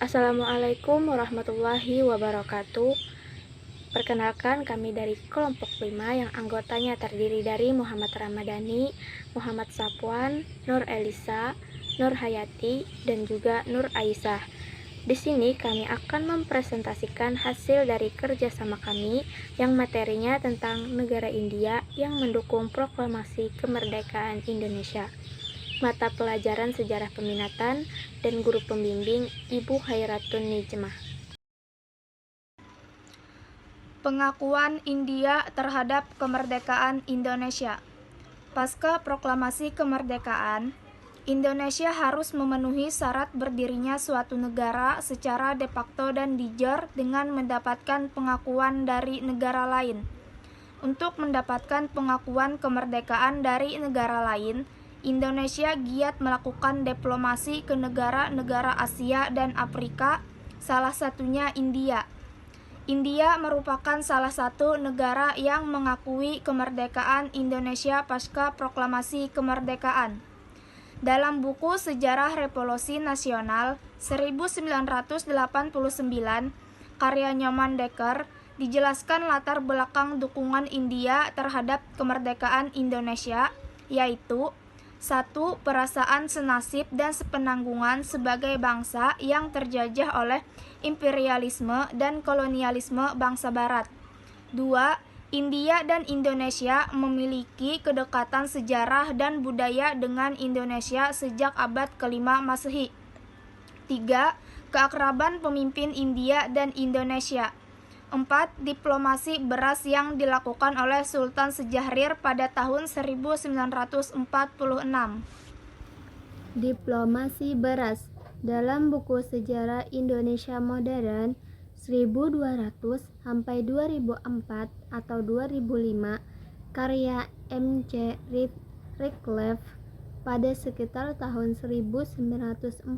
Assalamualaikum warahmatullahi wabarakatuh. Perkenalkan, kami dari kelompok 5 yang anggotanya terdiri dari Muhammad Ramadhani, Muhammad Safwan, Nur Elisa, Nur Hayati, dan juga Nur Aisyah. Di sini kami akan mempresentasikan hasil dari kerjasama kami yang materinya tentang negara India yang mendukung proklamasi kemerdekaan Indonesia. Mata pelajaran sejarah peminatan dan guru pembimbing Ibu Khairatun Nijmah. Pengakuan India terhadap kemerdekaan Indonesia. Pasca proklamasi kemerdekaan, Indonesia harus memenuhi syarat berdirinya suatu negara secara de facto dan de jure dengan mendapatkan pengakuan dari negara lain. Untuk mendapatkan pengakuan kemerdekaan dari negara lain, Indonesia giat melakukan diplomasi ke negara-negara Asia dan Afrika, salah satunya India. India merupakan salah satu negara yang mengakui kemerdekaan Indonesia pasca proklamasi kemerdekaan. Dalam buku Sejarah Revolusi Nasional 1989, karya Nyoman Dekker, dijelaskan latar belakang dukungan India terhadap kemerdekaan Indonesia, yaitu 1. Perasaan senasib dan sepenanggungan sebagai bangsa yang terjajah oleh imperialisme dan kolonialisme bangsa Barat. 2. India dan Indonesia memiliki kedekatan sejarah dan budaya dengan Indonesia sejak abad ke-5 Masehi. 3. Keakraban pemimpin India dan Indonesia. 4. Diplomasi beras yang dilakukan oleh Sultan Syahrir pada tahun 1946. Diplomasi beras dalam buku Sejarah Indonesia Modern 1200-2004 atau 2005 karya M.C. Redcliffe, pada sekitar tahun 1946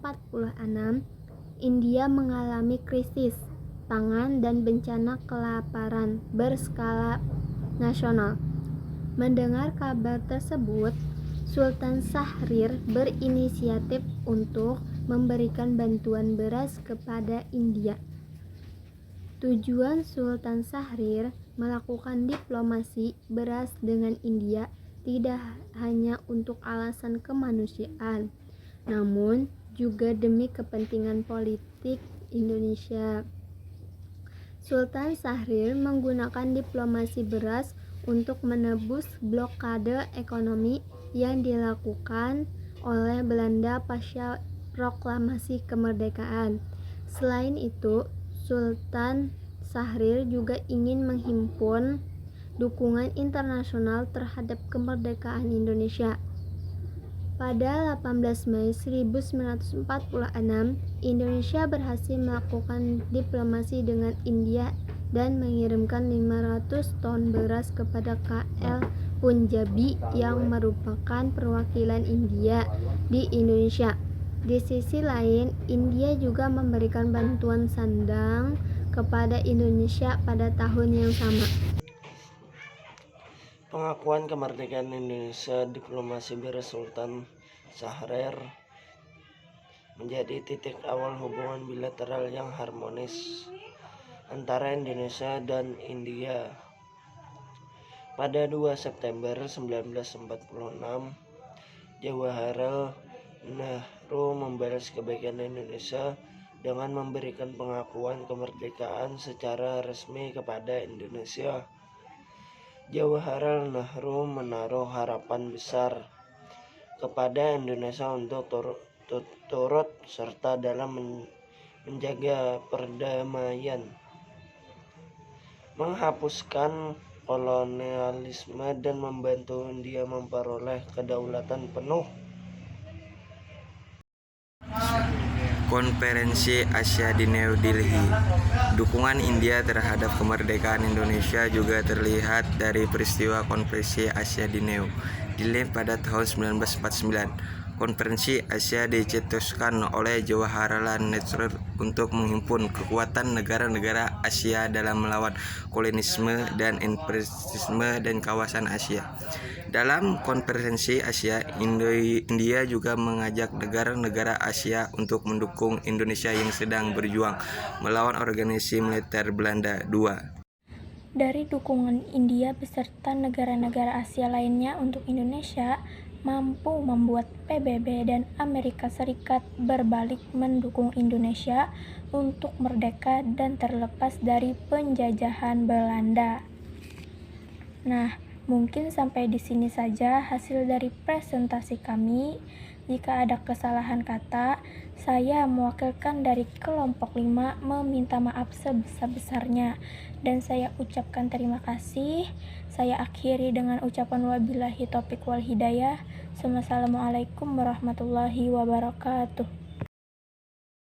India mengalami krisis pangan dan bencana kelaparan berskala nasional. Mendengar kabar tersebut, Sultan Syahrir berinisiatif untuk memberikan bantuan beras kepada India. Tujuan Sultan Syahrir melakukan diplomasi beras dengan India tidak hanya untuk alasan kemanusiaan, namun juga demi kepentingan politik Indonesia. Sultan Syahrir menggunakan diplomasi beras untuk menebus blokade ekonomi yang dilakukan oleh Belanda pasca proklamasi kemerdekaan. Selain itu, Sultan Syahrir juga ingin menghimpun dukungan internasional terhadap kemerdekaan Indonesia. Pada 18 Mei 1946, Indonesia berhasil melakukan diplomasi dengan India dan mengirimkan 500 ton beras kepada KL Punjabi yang merupakan perwakilan India di Indonesia. Di sisi lain, India juga memberikan bantuan sandang kepada Indonesia pada tahun yang sama. Pengakuan kemerdekaan Indonesia, diplomasi beras Sultan Syahrir menjadi titik awal hubungan bilateral yang harmonis antara Indonesia dan India. Pada 2 September 1946, Jawaharlal Nehru membalas kebaikan Indonesia dengan memberikan pengakuan kemerdekaan secara resmi kepada Indonesia. Jawaharlal Nehru menaruh harapan besar kepada Indonesia untuk turut serta dalam menjaga perdamaian, menghapuskan kolonialisme, dan membantu India memperoleh kedaulatan penuh. Konferensi Asia di New Delhi. Dukungan India terhadap kemerdekaan Indonesia juga terlihat dari peristiwa Konferensi Asia di New Delhi pada tahun 1949. Konferensi Asia dicetuskan oleh Jawaharlal Nehru untuk menghimpun kekuatan negara-negara Asia dalam melawan kolonialisme dan imperialisme dan kawasan Asia. Dalam konferensi Asia, India juga mengajak negara-negara Asia untuk mendukung Indonesia yang sedang berjuang melawan organisasi militer Belanda II. Dari dukungan India beserta negara-negara Asia lainnya untuk Indonesia, mampu membuat PBB dan Amerika Serikat berbalik mendukung Indonesia untuk merdeka dan terlepas dari penjajahan Belanda. Nah, mungkin sampai di sini saja hasil dari presentasi kami. Jika ada kesalahan kata, saya mewakilkan dari kelompok 5 meminta maaf sebesar-besarnya dan saya ucapkan terima kasih. Saya akhiri dengan ucapan wabillahi taufiq wal hidayah. Wassalamualaikum warahmatullahi wabarakatuh.